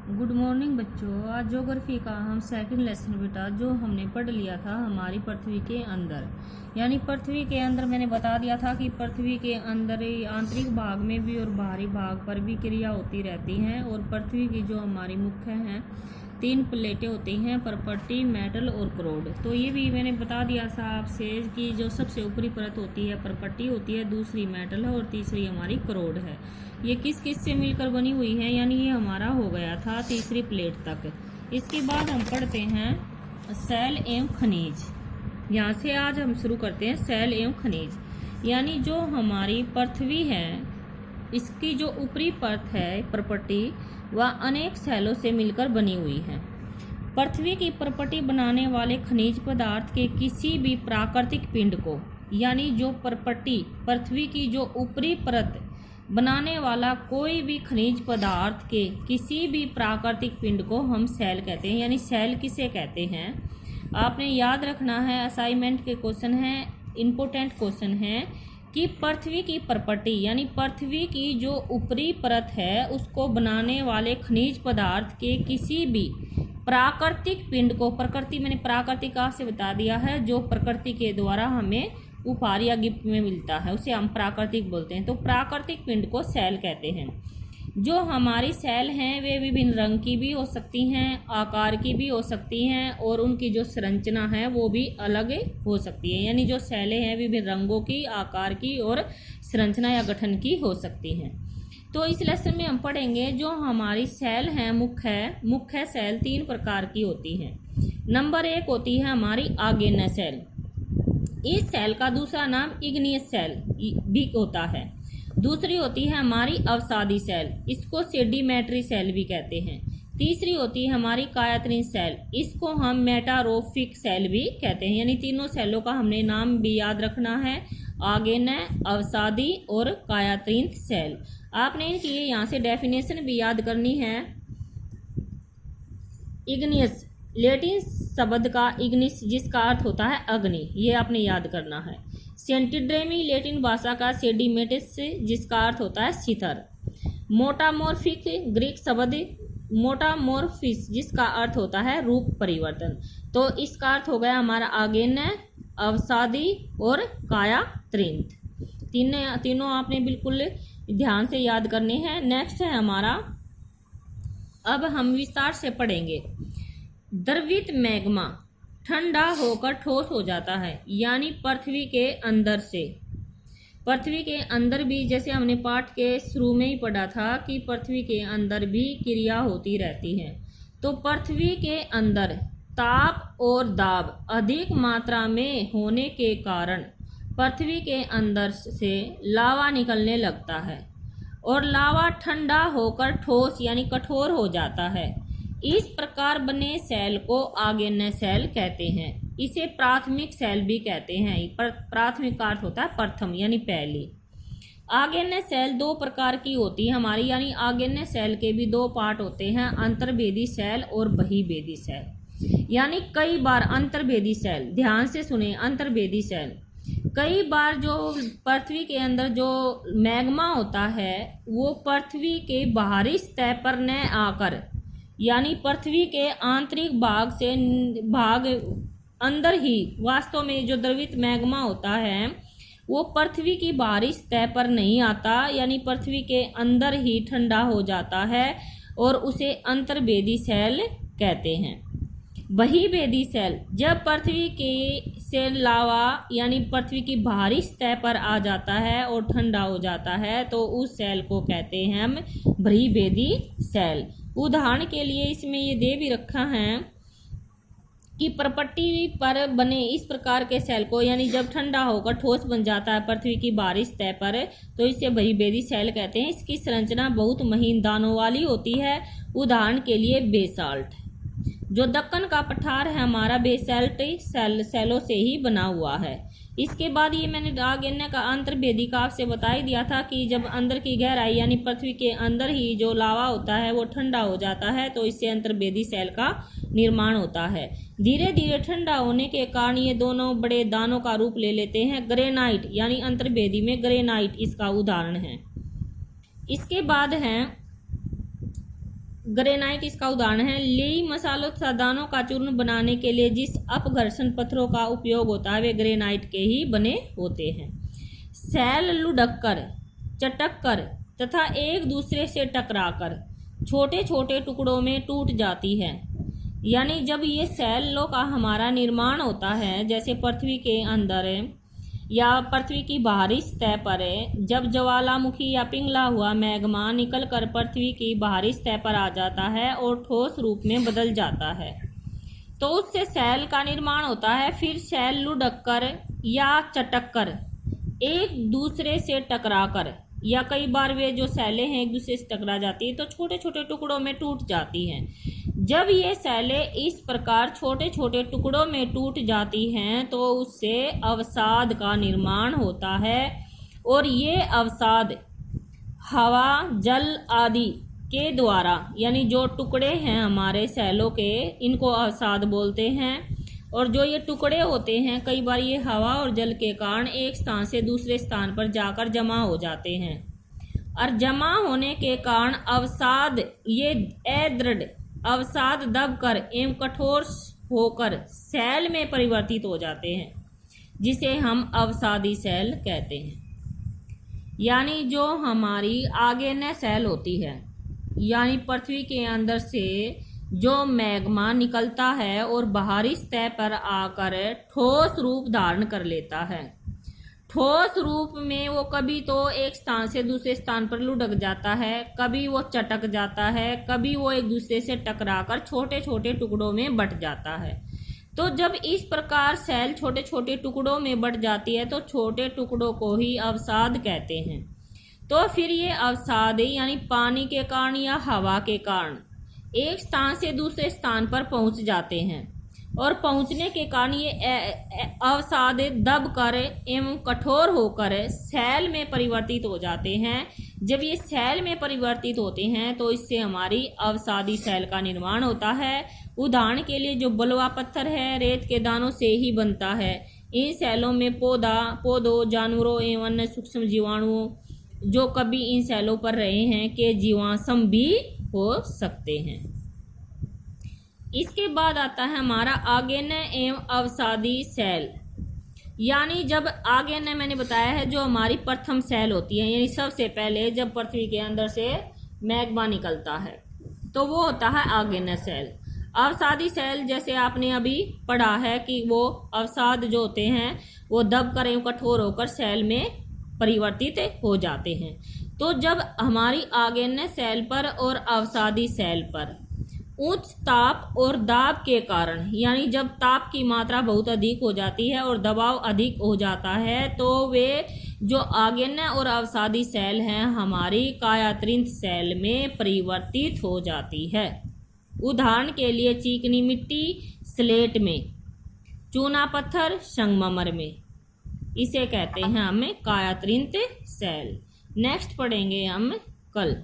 Good morning बच्चों। आज geography का हम सेकंड लेसन बेटा जो हमने पढ़ लिया था हमारी पृथ्वी के अंदर, यानी पृथ्वी के अंदर मैंने बता दिया था कि पृथ्वी के अंदर आंतरिक भाग में भी और बाहरी भाग पर भी क्रिया होती रहती हैं। और पृथ्वी की जो हमारी मुख्य हैं 3 प्लेटें होती हैं, पर्पटी, मेटल और क्रोड। तो ये भी मैंने बता दिया था आपसे कि जो सबसे ऊपरी परत होती है पर्पटी होती है, दूसरी मेटल है और तीसरी हमारी क्रोड है। ये किस किस से मिलकर बनी हुई है, यानी ये हमारा हो गया था तीसरी प्लेट तक। इसके बाद हम पढ़ते हैं सेल एवं खनिज। यहाँ से आज हम शुरू करते हैं सेल एवं खनिज, यानी जो हमारी पृथ्वी है इसकी जो ऊपरी परत है पर्पटी वह अनेक सेलों से मिलकर बनी हुई है। पृथ्वी की पर्पटी बनाने वाले खनिज पदार्थ के किसी भी प्राकृतिक पिंड को, यानी जो पर्पटी पृथ्वी की जो ऊपरी परत बनाने वाला कोई भी खनिज पदार्थ के किसी भी प्राकृतिक पिंड को हम सेल कहते हैं। यानी सेल किसे कहते हैं आपने याद रखना है, असाइनमेंट के क्वेश्चन है, इम्पोर्टेंट क्वेश्चन है कि पृथ्वी की पर्पटी यानी पृथ्वी की जो ऊपरी परत है उसको बनाने वाले खनिज पदार्थ के किसी भी प्राकृतिक पिंड को, प्रकृति मैंने प्राकृतिक आपसे बता दिया है, जो प्रकृति के द्वारा हमें उपहार या गिफ्ट में मिलता है उसे हम प्राकृतिक बोलते हैं। तो प्राकृतिक पिंड को सेल कहते हैं। जो हमारी सेल हैं वे विभिन्न रंग की भी हो सकती हैं, आकार की भी हो सकती हैं और उनकी जो संरचना है वो भी अलग हो सकती है। यानी जो सेलें हैं विभिन्न रंगों की, आकार की और संरचना या गठन की हो सकती हैं। तो इस लेसन में हम पढ़ेंगे जो हमारी सेल हैं मुख्य सेल 3 प्रकार की होती हैं। नंबर 1 होती है हमारी आगेन्य सेल। इस सेल का दूसरा नाम इग्नियस सेल भी होता है। दूसरी होती है हमारी अवसादी सेल, इसको सेडिमेंट्री सेल भी कहते हैं। तीसरी होती है हमारी कायात्रिन सेल, इसको हम मेटारोफिक सेल भी कहते हैं। यानी तीनों सेलों का हमने नाम भी याद रखना है, आगेन्य, अवसादी और कायात्रिन सेल। आपने इनकी यहाँ से डेफिनेशन भी याद करनी है। इग्नियस लैटिन शब्द का इग्निस जिसका अर्थ होता है अग्नि, ये आपने याद करना है। सेंटिड्रेमी लैटिन भाषा का सेडिमेंटस जिसका अर्थ होता है शिथर। मोटामोर्फिक ग्रीक शब्द मोटामोर्फिस जिसका अर्थ होता है रूप परिवर्तन। तो इसका अर्थ हो गया हमारा आगेन्य, अवसादी और कायात्रिंत। तीनों आपने बिल्कुल ध्यान से याद करने हैं। नेक्स्ट है हमारा, अब हम विस्तार से पढ़ेंगे। द्रवित मैग्मा ठंडा होकर ठोस हो जाता है, यानी पृथ्वी के अंदर से। पृथ्वी के अंदर भी, जैसे हमने पाठ के शुरू में ही पढ़ा था कि पृथ्वी के अंदर भी क्रिया होती रहती है। तो पृथ्वी के अंदर ताप और दाब अधिक मात्रा में होने के कारण पृथ्वी के अंदर से लावा निकलने लगता है और लावा ठंडा होकर ठोस यानी कठोर हो जाता है। इस प्रकार बने सेल को आगेन्य सेल कहते हैं। इसे प्राथमिक सेल भी कहते हैं। प्राथमिक का अर्थ होता है प्रथम यानी पहली। आगेन्य सेल 2 प्रकार की होती है हमारी, यानी आगेन्य सेल के भी 2 पार्ट होते हैं, अंतर्भेदी सेल और बहिर्भेदी सेल। यानी कई बार अंतर्भेदी सेल, ध्यान से सुने, अंतर्भेदी सेल कई बार जो पृथ्वी के अंदर जो मैग्मा होता है वो पृथ्वी के बाहरी सतह पर न आकर, यानी पृथ्वी के आंतरिक भाग से भाग अंदर ही, वास्तव में जो द्रवित मैग्मा होता है वो पृथ्वी की बाहरी सतह पर नहीं आता, यानी पृथ्वी के अंदर ही ठंडा हो जाता है और उसे अंतर्भेदी सेल कहते हैं। बहिर्भेदी सेल, जब पृथ्वी के से लावा यानी पृथ्वी की बाहरी सतह पर आ जाता है और ठंडा हो जाता है तो उस सेल को कहते हैं हम बहिर्भेदी सेल। उदाहरण के लिए इसमें ये दे भी रखा है कि पर्पटी पर बने इस प्रकार के सेल को, यानी जब ठंडा होकर ठोस बन जाता है पृथ्वी की बाहरी सतह पर, तो इसे बहिर्भेदी सेल कहते हैं। इसकी संरचना बहुत महीन दानों वाली होती है। उदाहरण के लिए बेसाल्ट, जो दक्कन का पठार है हमारा बेसाल्ट सेलों से ही बना हुआ है। इसके बाद ये मैंने आगेन्य का अंतर्भेदी का आपसे बता ही दिया था कि जब अंदर की गहराई यानी पृथ्वी के अंदर ही जो लावा होता है वो ठंडा हो जाता है तो इससे अंतर्भेदी सेल का निर्माण होता है। धीरे धीरे ठंडा होने के कारण ये दोनों बड़े दानों का रूप ले लेते हैं। ग्रेनाइट यानी अंतर्भेदी में ग्रेनाइट इसका उदाहरण है। इसके बाद है ग्रेनाइट इसका उदाहरण है। लेई मसालों तथा दानों का चूर्ण बनाने के लिए जिस अपघर्षण पत्थरों का उपयोग होता है वे ग्रेनाइट के ही बने होते हैं। सैल लुढ़क कर, चटक कर तथा एक दूसरे से टकराकर छोटे छोटे टुकड़ों में टूट जाती है। यानी जब ये सैलों का हमारा निर्माण होता है, जैसे पृथ्वी के अंदर या पृथ्वी की बाहरी सतह पर जब ज्वालामुखी या पिघला हुआ मैग्मा निकलकर पृथ्वी की बाहरी सतह पर आ जाता है और ठोस रूप में बदल जाता है, तो उससे सैल का निर्माण होता है। फिर सैल लुढ़क कर या चटक कर, एक दूसरे से टकरा कर, या कई बार वे जो सैलें हैं एक दूसरे से टकरा जाती है तो छोटे छोटे टुकड़ों में टूट जाती हैं। जब ये सैलें इस प्रकार छोटे छोटे टुकड़ों में टूट जाती हैं तो उससे अवसाद का निर्माण होता है, और ये अवसाद हवा, जल आदि के द्वारा, यानी जो टुकड़े हैं हमारे सैलों के, इनको अवसाद बोलते हैं। और जो ये टुकड़े होते हैं कई बार ये हवा और जल के कारण एक स्थान से दूसरे स्थान पर जाकर जमा हो जाते हैं, और जमा होने के कारण अवसाद ये अदृढ़ अवसाद दबकर एवं कठोर होकर सैल में परिवर्तित हो जाते हैं, जिसे हम अवसादी सैल कहते हैं। यानी जो हमारी आग्नेय सैल होती है, यानी पृथ्वी के अंदर से जो मैग्मा निकलता है और बाहरी सतह पर आकर ठोस रूप धारण कर लेता है। ठोस रूप में वो कभी तो एक स्थान से दूसरे स्थान पर लुढ़क जाता है, कभी वो चटक जाता है, कभी वो एक दूसरे से टकराकर छोटे छोटे टुकड़ों में बट जाता है। तो जब इस प्रकार सैल छोटे छोटे टुकड़ों में बट जाती है तो छोटे टुकड़ों को ही अवसाद कहते हैं। तो फिर ये अवसाद यानी पानी के कारण या हवा के कारण एक स्थान से दूसरे स्थान पर पहुंच जाते हैं, और पहुंचने के कारण ये अवसाद दब कर एवं कठोर होकर सैल में परिवर्तित हो जाते हैं। जब ये सैल में परिवर्तित होते हैं तो इससे हमारी अवसादी सैल का निर्माण होता है। उदाहरण के लिए जो बलुआ पत्थर है रेत के दानों से ही बनता है। इन सैलों में पौधों, जानवरों एवं अन्य सूक्ष्म जीवाणुओं जो कभी इन सैलों पर रहे हैं के जीवाश्म भी हो सकते हैं। इसके बाद आता है हमारा आग्नेय एवं अवसादी सैल। यानी जब आग्नेय मैंने बताया है जो हमारी प्रथम सैल होती है, यानी सबसे पहले जब पृथ्वी के अंदर से मैग्मा निकलता है तो वो होता है आग्नेय सैल। अवसादी सैल जैसे आपने अभी पढ़ा है कि वो अवसाद जो होते हैं वो दब कर एवं कठोर होकर सैल में परिवर्तित हो जाते हैं। तो जब हमारी आग्नेय सैल पर और अवसादी सैल पर उच्च ताप और दाब के कारण, यानी जब ताप की मात्रा बहुत अधिक हो जाती है और दबाव अधिक हो जाता है तो वे जो आग्नेय और अवसादी सैल हैं हमारी कायात्रिंत सैल में परिवर्तित हो जाती है। उदाहरण के लिए चिकनी मिट्टी स्लेट में, चूना पत्थर संगमरमर में, इसे कहते हैं हमें कायात्रिंत सैल। नेक्स्ट पढ़ेंगे हम कल।